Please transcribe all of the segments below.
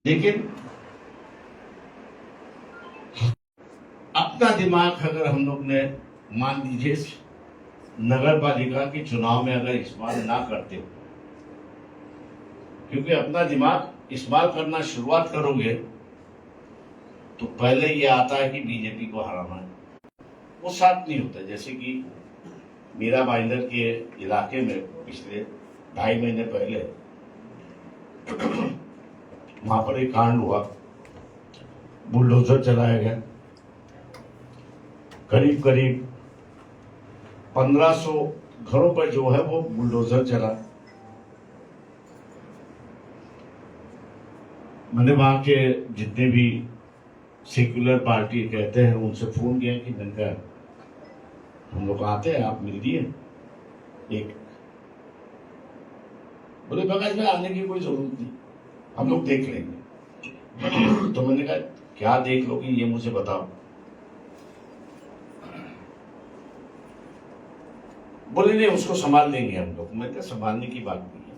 लेकिन अपना दिमाग अगर हम लोग ने मान लीजिए नगर पालिका के चुनाव में अगर इस्तेमाल ना करते हो, क्योंकि अपना दिमाग इस्तेमाल करना शुरुआत करोगे तो पहले ये आता है कि बीजेपी को हराना है, वो साथ नहीं होता। जैसे कि मीरा भाईंदर के इलाके में पिछले 2.5 महीने पहले वहां पर एक कांड हुआ, बुलडोजर चलाया गया, करीब करीब 1500 घरों पर जो है वो बुलडोजर चला। मैंने वहां के जितने भी सेक्युलर पार्टी कहते हैं उनसे फोन किया कि मैंने कहा हम लोग आते हैं, आप मिल दिए। एक बोले प्रकाश भाई आने की कोई जरूरत नहीं, हम लोग देख लेंगे। तो मैंने कहा क्या देख लोगे, ये मुझे बताओ। बोले नहीं उसको संभाल लेंगे हम लोग। मैं क्या संभालने की बात नहीं है,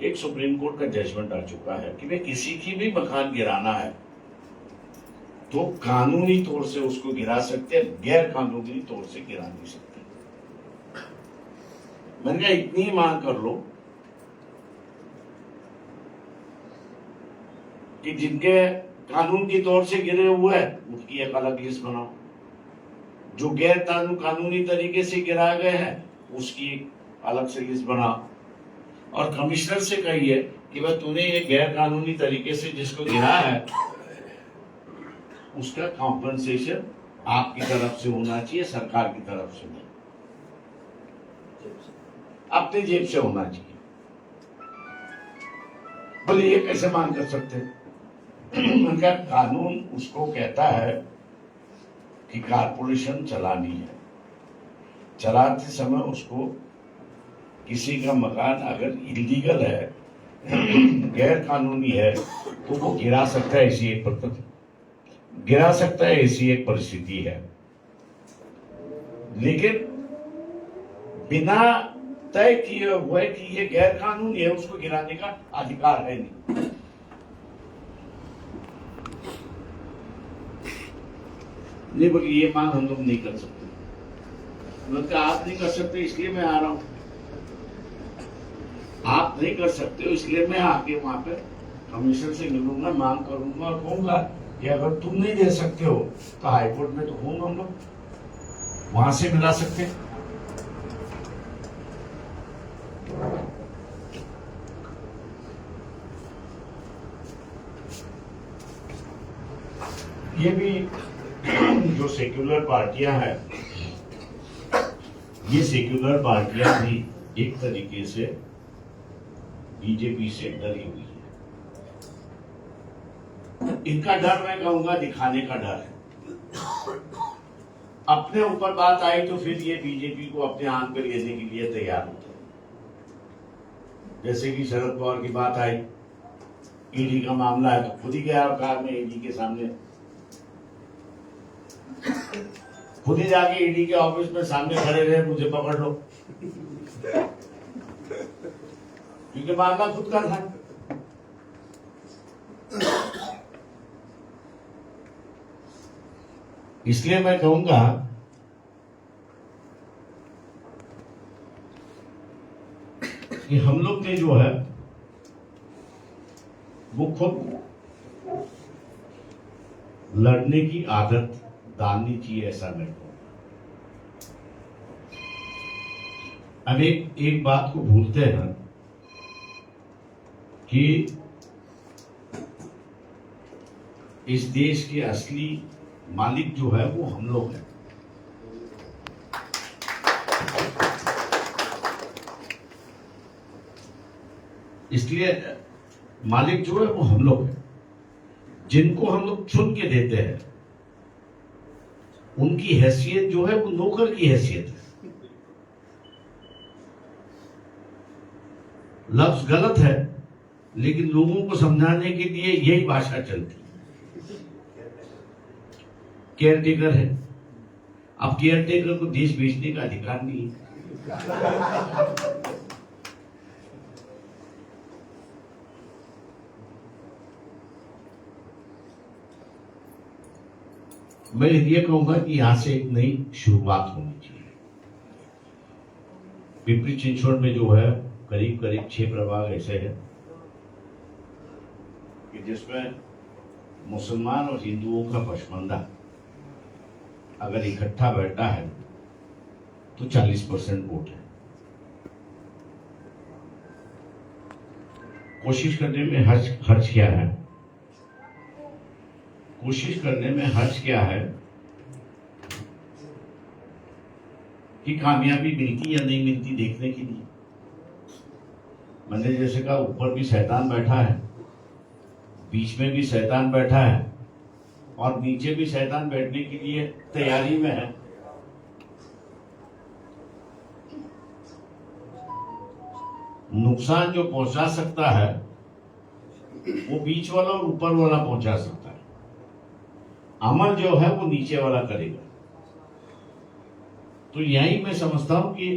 एक सुप्रीम कोर्ट का जजमेंट आ चुका है कि भाई किसी की भी मकान गिराना है तो कानूनी तौर से उसको गिरा सकते हैं, गैर कानूनी तौर से गिरा नहीं सकते। मैंने कहा इतनी मांग कर लो कि जिनके कानून की तौर से गिरे हुए हैं उनकी एक अलग लिस्ट बनाओ, जो गैर कानूनी तरीके से गिराए गए हैं उसकी अलग से लिस्ट बनाओ, और कमिश्नर से कहिए कि भाई तूने ये गैर कानूनी तरीके से जिसको गिराया है उसका कॉम्पनसेशन आपकी तरफ से होना चाहिए, सरकार की तरफ से नहीं, अपनी जेब से होना चाहिए। बोले ये कैसे मांग कर सकते हैं? उनका कानून उसको कहता है कि कारपोरेशन चलानी है, चलाते समय उसको किसी का मकान अगर इलीगल है, गैर कानूनी है, तो वो गिरा सकता है, ऐसी एक परिस्थिति है। लेकिन बिना तय किए हुए कि ये गैर कानूनी है उसको गिराने का अधिकार है नहीं। नहीं बोली ये मांग हम लोग नहीं कर सकते। मतलब आप नहीं कर सकते इसलिए मैं आ रहा हूं, आप नहीं कर सकते हो इसलिए मैं आके वहां पे कमिश्नर से मिलूंगा, मांग करूंगा और कहूंगा कि अगर तुम नहीं दे सकते हो तो हाईकोर्ट में तो होंगे हम लोग, वहां से मिला सकते हैं। ये भी जो सेक्युलर पार्टियां हैं, ये सेक्युलर पार्टियां भी एक तरीके से बीजेपी से डरी हुई है। इनका डर मैं कहूंगा दिखाने का डर है। अपने ऊपर बात आई तो फिर ये बीजेपी को अपने हाथ पे लेने के लिए तैयार होते हैं। जैसे कि शरद पवार की बात आई, ईडी का मामला है तो खुद ही गया कार में ईडी के सामने, खुद ही जाके ईडी के ऑफिस में सामने खड़े रहे, मुझे पकड़ लो, क्योंकि मामला खुद का था। इसलिए मैं कहूंगा कि हम लोग ने जो है वो खुद लड़ने की आदत डालनी चाहिए, ऐसा मैं कहूंगा। अब एक बात को भूलते हैं कि इस देश के असली मालिक जो है वो हम लोग हैं। इसलिए मालिक जो है वो हम लोग हैं, जिनको हम लोग चुन के देते हैं उनकी हैसियत जो है वो नौकर की हैसियत है। लफ्ज गलत है लेकिन लोगों को समझाने के लिए यही भाषा चलती है। केयर टेकर है, अब केयर टेकर को देश बेचने का अधिकार नहीं है। मैं ये कहूंगा कि यहां से एक नई शुरुआत होनी चाहिए। पिपरी चिंचवड़ में जो है करीब करीब 6 प्रभाग ऐसे हैं कि जिसमें मुसलमान और हिंदुओं का पशमंदा अगर इकट्ठा बैठा है तो 40% वोट है। कोशिश करने में हर्ज क्या है? कोशिश करने में हर्ज क्या है कि कामयाबी मिलती या नहीं मिलती देखने के लिए। मैंने जैसे कहा, ऊपर भी शैतान बैठा है, बीच में भी शैतान बैठा है और नीचे भी शैतान बैठने के लिए तैयारी में है। नुकसान जो पहुंचा सकता है वो बीच वाला और ऊपर वाला पहुंचा सकता है। अमल जो है वो नीचे वाला करेगा। तो यही मैं समझता हूं कि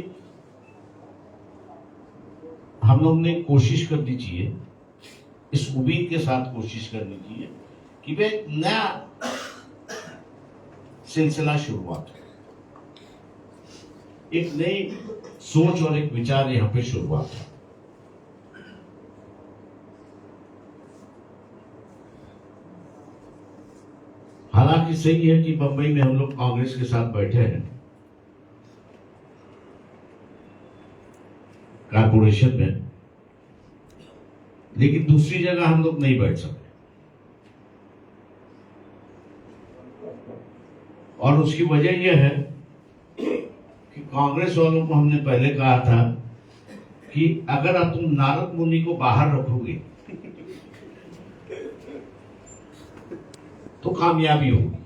हम लोग ने कोशिश करनी चाहिए, इस उम्मीद के साथ कोशिश करनी चाहिए कि वे एक नया सिलसिला शुरुआत हो, एक नई सोच और एक विचार यहां पे शुरुआत है। हालांकि सही है कि बंबई में हम लोग कांग्रेस के साथ बैठे हैं कारपोरेशन में, लेकिन दूसरी जगह हम लोग नहीं बैठ सकते। और उसकी वजह यह है कि कांग्रेस वालों को हमने पहले कहा था कि अगर अब तुम नारद मुनि को बाहर रखोगे तो कामयाबी होगी।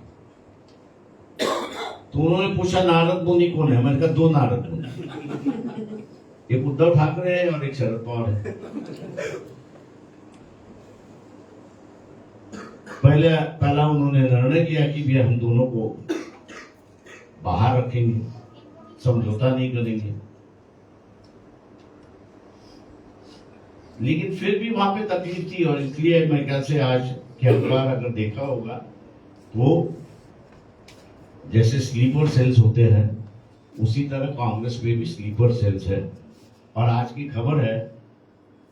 तो उन्होंने पूछा नारद मुनि कौन है? मैंने कहा 2 नारद मुनि, एक उद्धव ठाकरे है और एक शरद पवार है। पहला उन्होंने निर्णय किया कि भैया हम दोनों को बाहर रखेंगे, समझौता नहीं करेंगे। लेकिन फिर भी वहां पे तकलीफ थी और इसलिए मैं ख्याल से आज के अखबार अगर देखा होगा तो जैसे स्लीपर सेल्स होते हैं उसी तरह कांग्रेस में भी स्लीपर सेल्स है। और आज की खबर है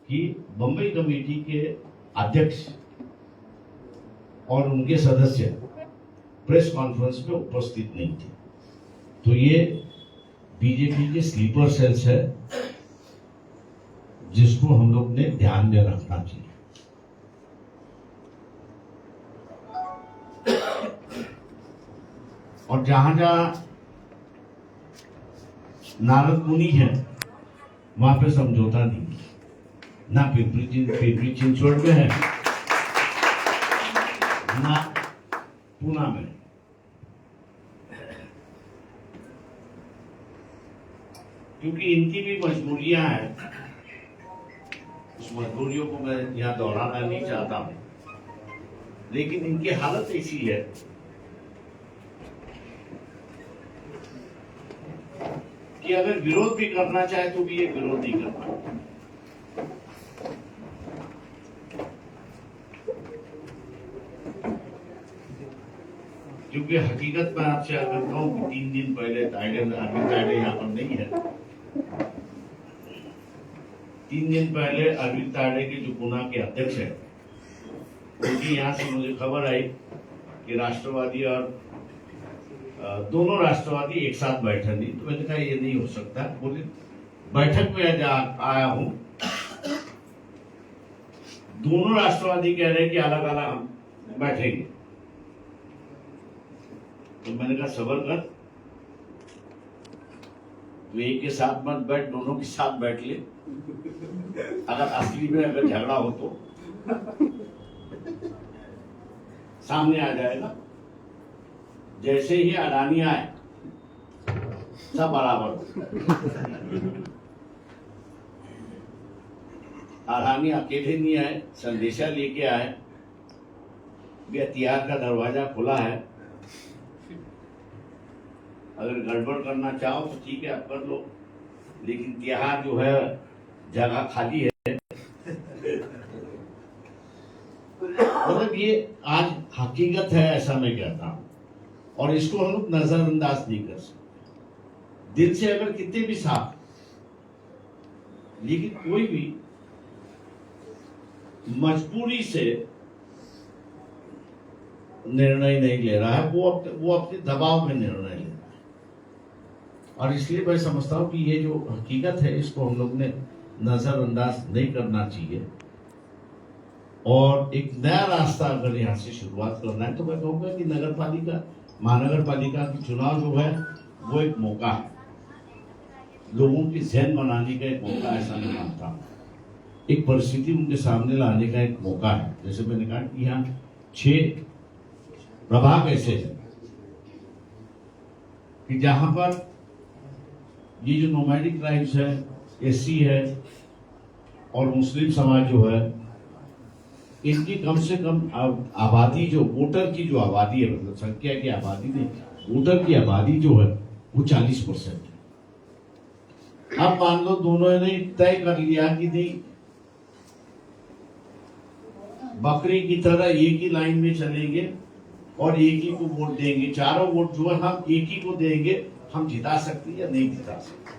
कि बंबई कमेटी के अध्यक्ष और उनके सदस्य प्रेस कॉन्फ्रेंस में उपस्थित नहीं थे। तो ये बीजेपी के स्लीपर सेल्स है जिसको हम लोग ने ध्यान में रखना चाहिए। और जहां जहां नारद मुनि है वहां पे समझौता नहीं है, ना पिपरी चिंचवड़ में है ना पूना में। क्योंकि इनकी भी मजबूरियां हैं, उस मजबूरियों को मैं यहां दोहराना नहीं चाहता हूं, लेकिन इनकी हालत ऐसी है कि अगर विरोध भी करना चाहे तो भी ये विरोध नहीं कर पाते। क्योंकि हकीकत में आपसे अगर कहूं कि 3 दिन पहले अरविंद तायडे यहाँ पर नहीं है, 3 दिन पहले अरविंद तायडे के जो पुना के अध्यक्ष है उनकी यहाँ से मुझे खबर आई कि राष्ट्रवादी और दोनों राष्ट्रवादी एक साथ बैठे नहीं। तो मैंने कहा ये नहीं हो सकता। बोले बैठक में आया हूं, दोनों राष्ट्रवादी कह रहे हैं कि अलग अलग हम बैठेंगे। तो मैंने कहा सबर कर, तो एक के साथ मत बैठ, दोनों के साथ बैठ ले। अगर असली में अगर झगड़ा हो तो सामने आ जाएगा। जैसे ही अडानी आए सब बराबर। अडानी अकेले नहीं आए, संदेशा लेके आए, तिहार का दरवाजा खुला है, अगर गड़बड़ करना चाहो तो ठीक है आप कर लो, लेकिन तिहार जो है जगह खाली है। मतलब ये आज हकीकत है, ऐसा मैं कहता हूं। और इसको हम लोग नजरअंदाज नहीं कर सकते। दिल से अगर कितने भी साफ, लेकिन कोई भी मजबूरी से निर्णय नहीं ले रहा है, वो अपने दबाव में निर्णय ले रहा है। और इसलिए मैं समझता हूं कि ये जो हकीकत है इसको हम लोग ने नजरअंदाज नहीं करना चाहिए। और एक नया रास्ता अगर यहाँ से शुरुआत करना है तो मैं कहूँगा कि महानगर पालिका की चुनाव जो है वो एक मौका है, लोगों की जहन बनाने का एक मौका, ऐसा मैं मानता हूँ। एक परिस्थिति उनके सामने लाने का एक मौका है। जैसे मैंने कहा कि यहाँ 6 प्रभाग ऐसे हैं कि जहां पर ये जो नोमैडिक ट्राइब्स है, एससी है और मुस्लिम समाज जो है, इनकी कम से कम आबादी, जो वोटर की जो आबादी है, मतलब संख्या की आबादी नहीं, वोटर की आबादी जो है वो 40% है। अब मान लो दोनों ने तय कर लिया कि नहीं, बकरी की तरह एक ही लाइन में चलेंगे और एक ही को वोट देंगे, चारों वोट जो है हम एक ही को देंगे, हम जिता सकते हैं या नहीं जिता सकते,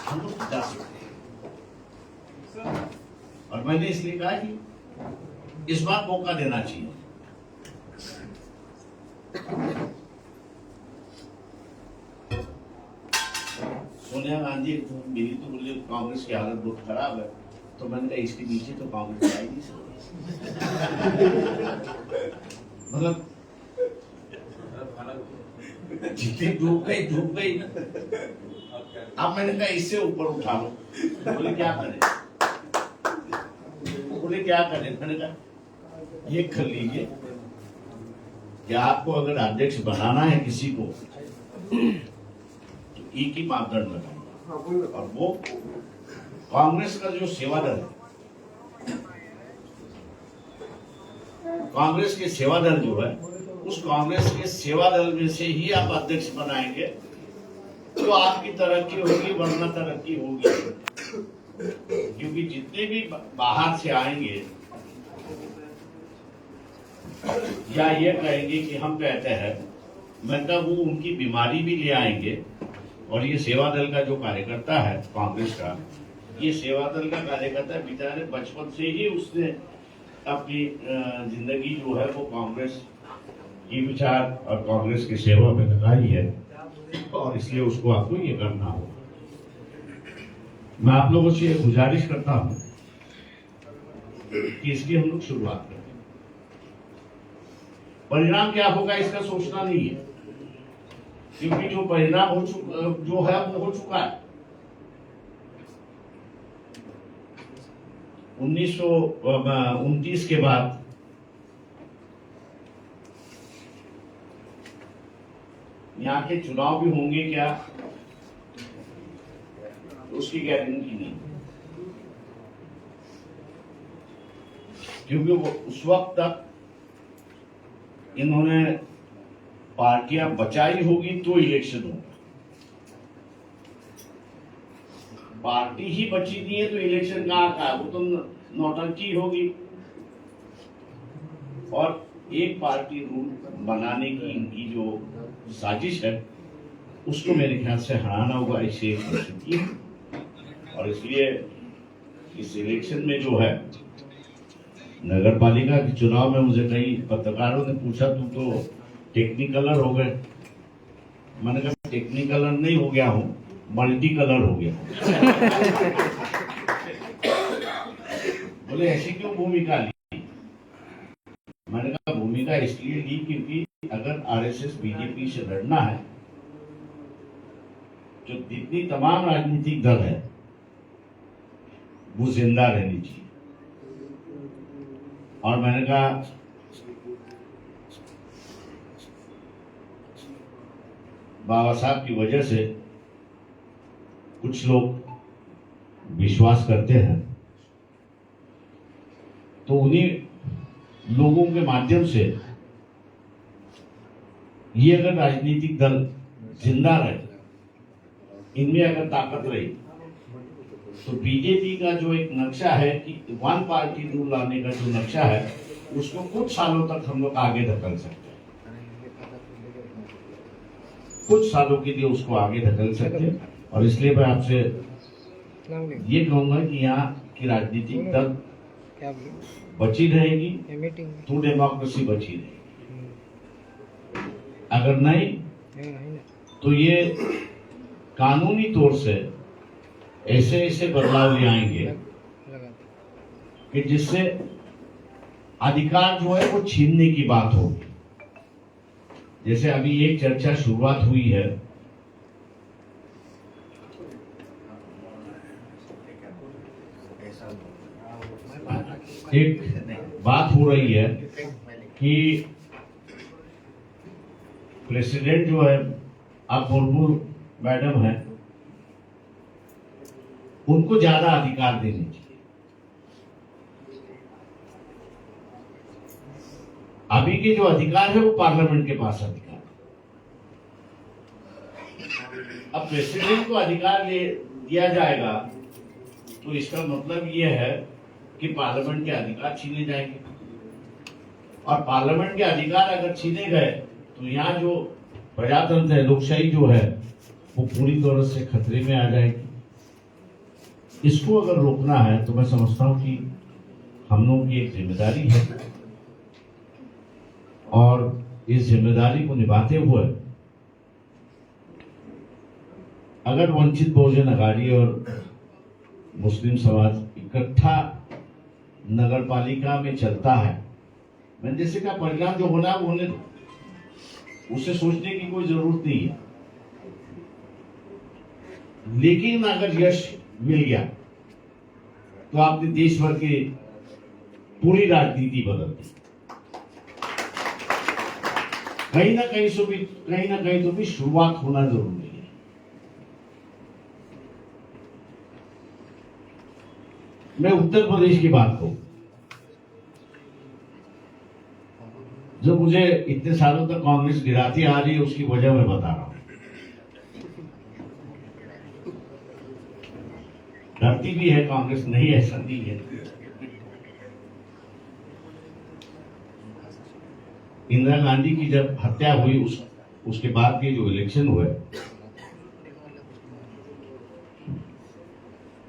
हम लोग जिता सकते हैं। और मैंने इसलिए कहा कि इस बार मौका देना चाहिए। सोनिया गांधी मेरी तो बोले कांग्रेस की हालत बहुत खराब है, तो मैंने कहा इसके नीचे तो कांग्रेस आई नहीं सकती। मतलब जितनी डूब गई। अब मैंने कहा इससे ऊपर उठा लो। बोले क्या करें, मैंने कहा ये कर लीजिए कि आपको अगर अध्यक्ष बनाना है किसी को तो एक ही मापदंड लगाइए, और वो कांग्रेस का जो सेवा दल है, कांग्रेस के सेवा दल जो है, उस कांग्रेस के सेवा दल में से ही आप अध्यक्ष बनाएंगे तो आपकी तरक्की होगी, वरना तरक्की होगी। क्योंकि जितने भी बाहर से आएंगे या ये कहेंगे कि हम कहते हैं, मतलब वो उनकी बीमारी भी ले आएंगे। और ये सेवा दल का जो कार्यकर्ता है कांग्रेस का, ये सेवा दल का कार्यकर्ता बेचारे बचपन से ही उसने अपनी जिंदगी जो है वो कांग्रेस की विचार और कांग्रेस की सेवा में लगाई है, और इसलिए उसको आपको ये करना होगा। मैं आप लोगों से गुजारिश करता हूं कि इसकी हम लोग शुरुआत करें। परिणाम क्या होगा इसका सोचना नहीं है, क्योंकि जो परिणाम जो है वो हो चुका है। 1929 के बाद यहाँ के चुनाव भी होंगे क्या, तो उसकी गारंटी नहीं, क्योंकि वो उस वक्त तक इन्होंने पार्टियां बचाई होगी तो इलेक्शन होगा। पार्टी ही बची नहीं है तो इलेक्शन कहाँ का, वो तो नौटंकी होगी। और एक पार्टी रूल बनाने की इनकी जो साजिश है, उसको मेरे ख्याल से हराना होगा इसे एक परिस्थिति। और इसलिए इस इलेक्शन में जो है, नगर पालिका के चुनाव में मुझे कई पत्रकारों ने पूछा तुम तो टेक्निकलर हो गए। मैंने कहा टेक्निकलर नहीं हो गया हूं, मल्टी कलर हो गया। बोले ऐसी क्यों भूमिका ली? मैंने कहा भूमिका इसलिए ली क्योंकि अगर आरएसएस बीजेपी से लड़ना है तो जितनी तमाम राजनीतिक दल है वो जिंदा रहनी चाहिए। और मैंने कहा बाबा साहब की वजह से कुछ लोग विश्वास करते हैं, तो उन्हीं लोगों के माध्यम से ये अगर राजनीतिक दल जिंदा रहे, इनमें अगर ताकत रही, तो बीजेपी का जो एक नक्शा है कि वन पार्टी रूल लाने का जो नक्शा है, उसको कुछ सालों तक हम लोग आगे धकेल सकते हैं। कुछ सालों के लिए उसको आगे धकेल सकते हैं। और इसलिए मैं आपसे ये कहूंगा कि यहाँ की राजनीतिक दल बची रहेगी तो डेमोक्रेसी बची रहेगी, अगर नहीं तो ये कानूनी तौर से ऐसे ऐसे बदलाव ले आएंगे कि जिससे अधिकार जो है वो छीनने की बात होगी। जैसे अभी एक चर्चा शुरुआत हुई है, एक बात हो रही है कि प्रेसिडेंट जो है अब मुर्मू मैडम है, उनको ज्यादा अधिकार देने चाहिए। अभी के जो अधिकार है वो पार्लियामेंट के पास अधिकार। अब प्रेसिडेंट को अधिकार दिया जाएगा तो इसका मतलब यह है कि पार्लियामेंट के अधिकार छीने जाएंगे, और पार्लियामेंट के अधिकार अगर छीने गए तो यहाँ जो प्रजातंत्र है, लोकशाही जो है, वो पूरी तरह से खतरे में आ जाएगी। इसको अगर रोकना है तो मैं समझता हूं कि हम लोगों की एक जिम्मेदारी है, और इस जिम्मेदारी को निभाते हुए अगर वंचित बहुजन अघाड़ी और मुस्लिम समाज इकट्ठा नगर पालिका में चलता है, मैंने जैसे कहा परिणाम जो होना है वो होने दो, उसे सोचने की कोई जरूरत नहीं है। लेकिन अगर यश मिल गया तो आपने देश भर की पूरी राजनीति बदल दी। कहीं ना कहीं तो भी शुरुआत होना जरूरी है। मैं उत्तर प्रदेश की बात कहूं, जो मुझे इतने सालों तक कांग्रेस गिराती आ रही है उसकी वजह मैं बता रहा हूं। डरती भी है कांग्रेस, नहीं ऐसा नहीं है। इंदिरा गांधी की जब हत्या हुई उसके बाद के जो इलेक्शन हुए,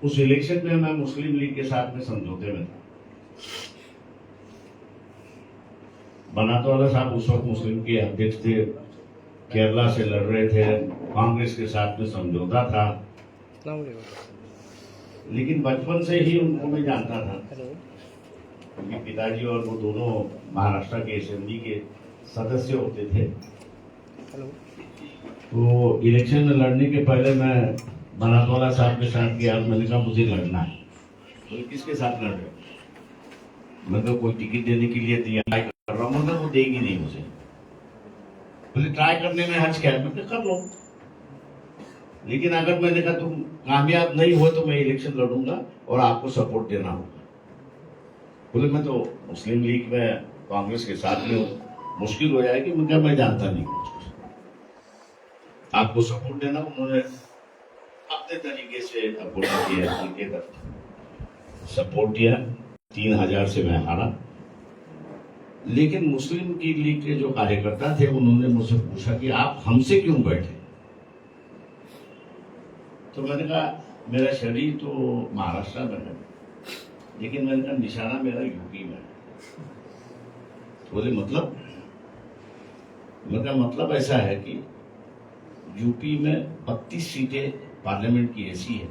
उस इलेक्शन में मैं मुस्लिम लीग के साथ में समझौते में था। बनातवाला साहब उस वक्त मुस्लिम के अध्यक्ष थे, केरला से लड़ रहे थे, कांग्रेस के साथ में समझौता था। लेकिन बचपन से ही उनको मैं जानता था, क्योंकि पिताजी और वो दोनों महाराष्ट्र के असेंबली के सदस्य होते थे। तो इलेक्शन में लड़ने के पहले मैं बनातवाला साहब के साथ गया, मैंने कहा मुझे लड़ना है। तो किसके साथ लड़ रहे? मतलब कोई टिकट देने के लिए तैयार कर रहा हूँ, मतलब वो देगी नहीं मुझे। बोले ट्राई करने में हर्ज क्या है, मैं कर लो, लेकिन अगर मैंने कहा तुम कामयाब नहीं हो तो मैं इलेक्शन लड़ूंगा और आपको सपोर्ट देना होगा। बोले मैं तो मुस्लिम लीग में कांग्रेस के साथ में हूँ, मुश्किल हो जाएगी। मैं जानता नहीं हूँ, आपको सपोर्ट देना। उन्होंने अपने तरीके से अपोज किया, उनके तरफ सपोर्ट किया। 3000 से मैं हारा। लेकिन मुस्लिम की लीग के जो कार्यकर्ता थे उन्होंने मुझसे पूछा कि आप हमसे क्यों बैठे? तो मैंने कहा मेरा शरीर तो महाराष्ट्र में है, लेकिन मैंने कहा निशाना मेरा यूपी में है। बोले मतलब? मतलब ऐसा है कि यूपी में 32 सीटें पार्लियामेंट की ऐसी है